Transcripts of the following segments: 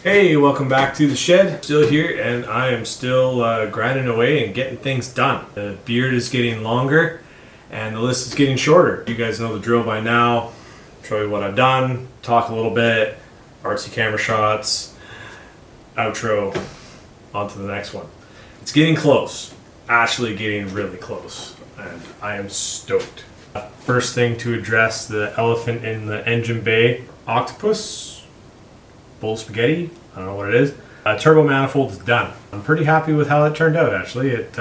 Hey, welcome back to the shed. Still here, and I am still grinding away and getting things done. The beard is getting longer, and the list is getting shorter. You guys know the drill by now. Show you what I've done, talk a little bit, artsy camera shots, outro, on to the next one. It's getting close, actually getting really close, and I am stoked. First thing to address, the elephant in the engine bay, octopus. Bowl spaghetti, I don't know what it is. Turbo manifold is done. I'm pretty happy with how it turned out, actually. It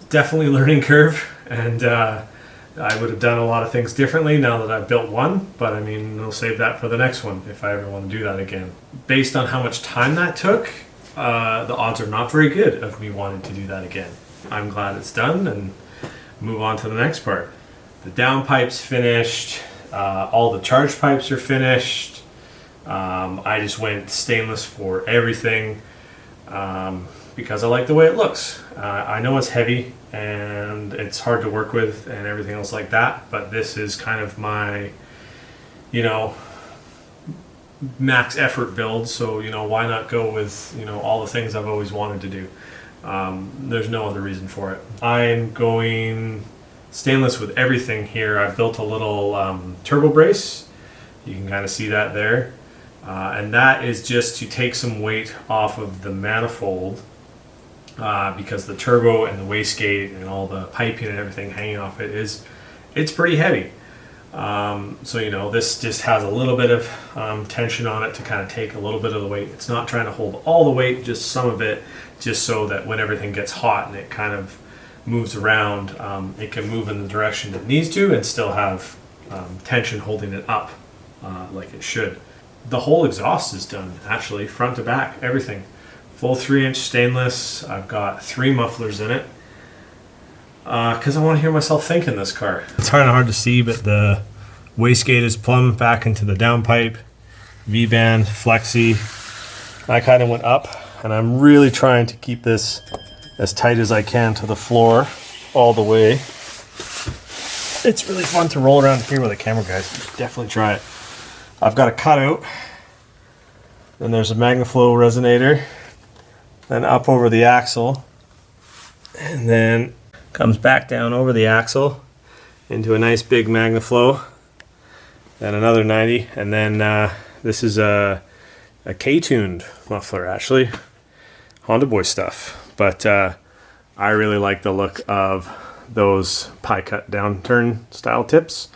definitely learning curve, and I would have done a lot of things differently now that I've built one, but I mean, I'll save that for the next one if I ever want to do that again. Based on how much time that took, the odds are not very good of me wanting to do that again. I'm glad it's done, and move on to the next part. The downpipe's finished, all the charge pipes are finished. I just went stainless for everything because I like the way it looks. I know it's heavy and it's hard to work with and everything else like that, but this is kind of my, max effort build. So, why not go with, all the things I've always wanted to do. There's no other reason for it. I'm going stainless with everything here. I've built a little turbo brace. You can kind of see that there. And that is just to take some weight off of the manifold because the turbo and the wastegate and all the piping and everything hanging off it's pretty heavy. So, this just has a little bit of tension on it to kind of take a little bit of the weight. It's not trying to hold all the weight, just some of it, just so that when everything gets hot and it kind of moves around, it can move in the direction it needs to and still have tension holding it up like it should. The whole exhaust is done, actually, front to back, everything. Full 3-inch stainless. I've got 3 mufflers in it because I want to hear myself think in this car. It's kind of hard to see, but the wastegate is plumbed back into the downpipe. V-band, flexi. I kind of went up, and I'm really trying to keep this as tight as I can to the floor all the way. It's really fun to roll around here with a camera, guys. Definitely try it. I've got a cutout, then there's a MagnaFlow resonator, then up over the axle, and then comes back down over the axle into a nice big MagnaFlow, then another 90, and then this is a K-tuned muffler, actually, Honda Boy stuff, but I really like the look of those pie cut downturn style tips.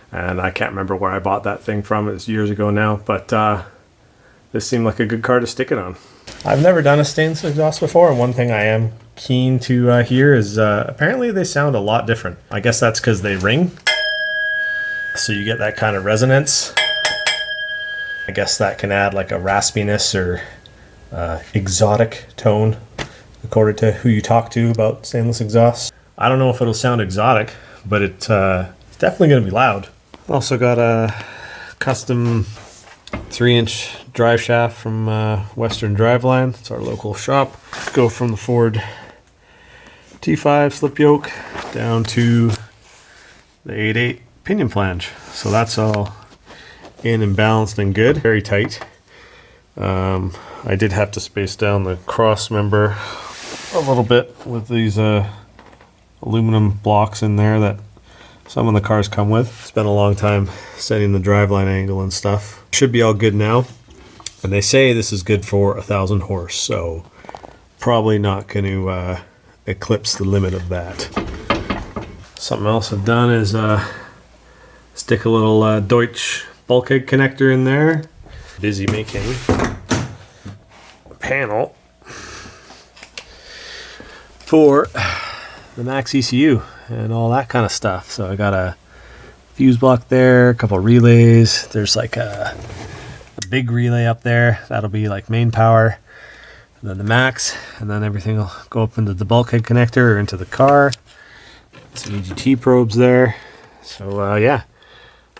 And I can't remember where I bought that thing from. It's years ago now, but this seemed like a good car to stick it on. I've never done a stainless exhaust before, and one thing I am keen to hear is apparently they sound a lot different. I guess that's because they ring, so you get that kind of resonance. I guess that can add like a raspiness or exotic tone according to who you talk to about stainless exhausts. I don't know if it'll sound exotic, but it's definitely going to be loud. Also got a custom 3-inch drive shaft from Western Driveline. It's our local shop. Go from the Ford T5 slip yoke down to the 8.8 pinion flange. So that's all in and balanced and good. Very tight. I did have to space down the cross member a little bit with these aluminum blocks in there that some of the cars come with. It's been a long time setting the driveline angle and stuff. Should be all good now. And they say this is good for 1,000 horse, so probably not going to eclipse the limit of that. Something else I've done is stick a little Deutsch bulkhead connector in there. Busy making a panel for the Max ECU and all that kind of stuff. So I got a fuse block there, a couple relays. There's like a big relay up there. That'll be like main power. And then the Max, and then everything will go up into the bulkhead connector or into the car. Some EGT probes there. So yeah,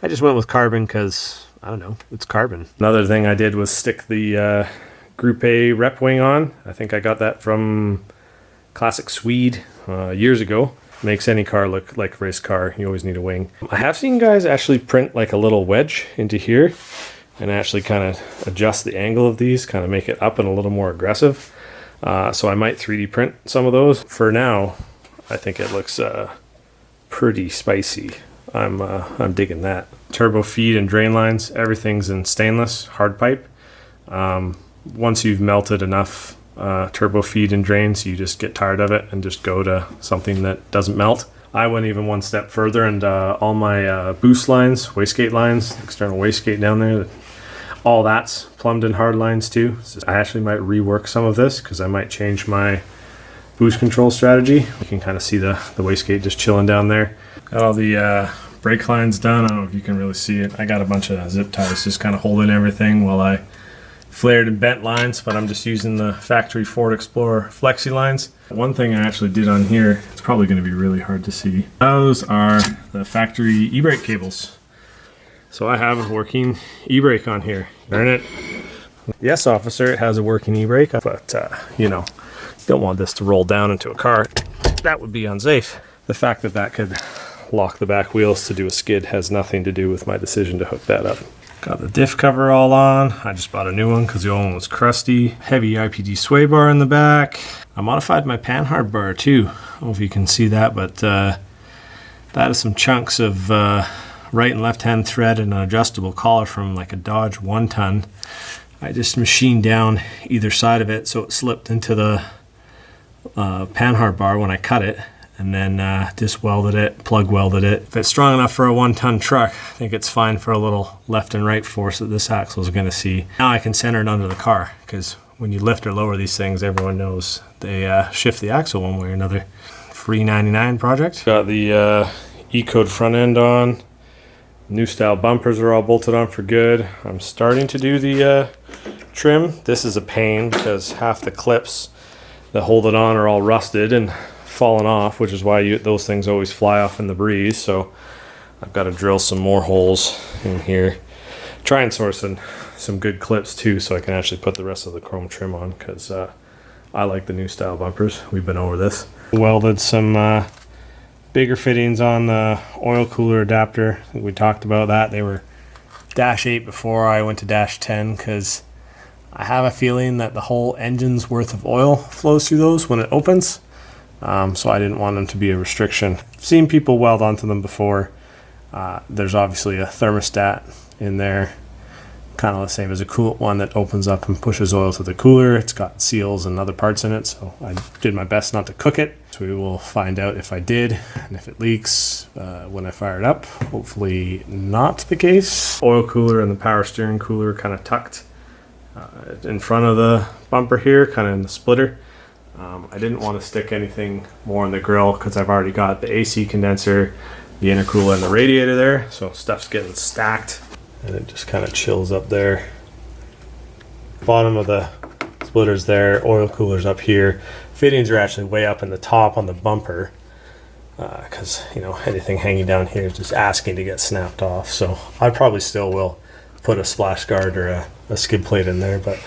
I just went with carbon because, I don't know, it's carbon. Another thing I did was stick the Group A rep wing on. I think I got that from Classic Swede years ago. Makes any car look like a race car. You always need a wing. I have seen guys actually print like a little wedge into here. and actually kind of adjust the angle of these, kind of make it up and a little more aggressive. So I might 3D print some of those. For now, I think it looks pretty spicy. I'm digging that. Turbo feed and drain lines, everything's in stainless, hard pipe. Once you've melted enough turbo feed and drains, you just get tired of it and just go to something that doesn't melt. I went even one step further, and all my boost lines, wastegate lines, external wastegate down there, all that's plumbed in hard lines too. So I actually might rework some of this because I might change my boost control strategy. You can kind of see the wastegate just chilling down there. Got all the brake lines done. I don't know if you can really see it. I got a bunch of zip ties just kind of holding everything while I flared and bent lines, but I'm just using the factory Ford Explorer flexi lines. One thing I actually did on here, it's probably going to be really hard to see. Those are the factory e-brake cables. So I have a working e-brake on here. Burn it. Yes, officer, it has a working e-brake, but you know, don't want this to roll down into a car. That would be unsafe. The fact that that could lock the back wheels to do a skid has nothing to do with my decision to hook that up. Got the diff cover all on. I just bought a new one because the old one was crusty. Heavy IPD sway bar in the back. I modified my panhard bar too. I don't know if you can see that, but that is some chunks of right and left hand thread and an adjustable collar from like a Dodge 1-ton. I just machined down either side of it so it slipped into the panhard bar when I cut it, and then just welded it, plug welded it. If it's strong enough for a 1-ton truck, I think it's fine for a little left and right force that this axle is going to see. Now I can center it under the car, because when you lift or lower these things, everyone knows they shift the axle one way or another. Free 99 project. Got the E-code front end on. New style bumpers are all bolted on for good. I'm starting to do the trim. This is a pain because half the clips that hold it on are all rusted and fallen off, which is why those things always fly off in the breeze. So I've got to drill some more holes in here. Try and source some good clips too, so I can actually put the rest of the chrome trim on, because I like the new style bumpers. We've been over this. Welded some bigger fittings on the oil cooler adapter. I think we talked about that. They were -8 before I went to -10, because I have a feeling that the whole engine's worth of oil flows through those when it opens. So I didn't want them to be a restriction. I've seen people weld onto them before. There's obviously a thermostat in there, kind of the same as a coolant one, that opens up and pushes oil to the cooler. It's got seals and other parts in it, so I did my best not to cook it. So we will find out if I did, and if it leaks when I fire it up. Hopefully not the case. Oil cooler and the power steering cooler kind of tucked in front of the bumper here, kind of in the splitter. I didn't want to stick anything more in the grill because I've already got the AC condenser, the intercooler, and the radiator there, so stuff's getting stacked, and it just kind of chills up there. Bottom of the splitter's there, oil cooler's up here. Fittings are actually way up in the top on the bumper, because you know, anything hanging down here is just asking to get snapped off. So I probably still will put a splash guard or a skid plate in there, but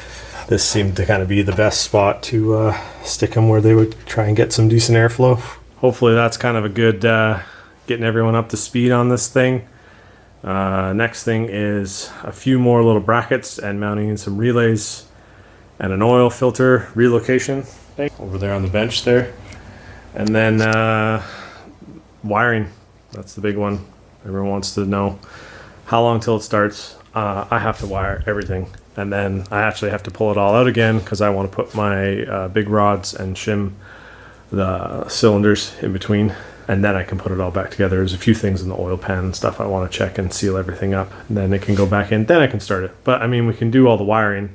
this seemed to kind of be the best spot to stick them where they would try and get some decent airflow. Hopefully that's kind of a good getting everyone up to speed on this thing. Next thing is a few more little brackets and mounting in some relays and an oil filter relocation thing over there on the bench there. And then wiring, that's the big one. Everyone wants to know how long till it starts. I have to wire everything, and then I actually have to pull it all out again because I want to put my big rods and shim the cylinders in between, and then I can put it all back together. There's a few things in the oil pan and stuff I want to check and seal everything up, and then it can go back in, then I can start it. But I mean, we can do all the wiring,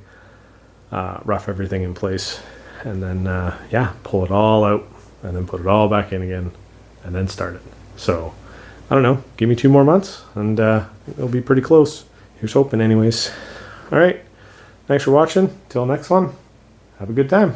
rough everything in place, and then yeah, pull it all out and then put it all back in again and then start it. So I don't know, give me 2 more months and it'll be pretty close. Here's hoping anyways. All right, thanks for watching. Till next one, have a good time.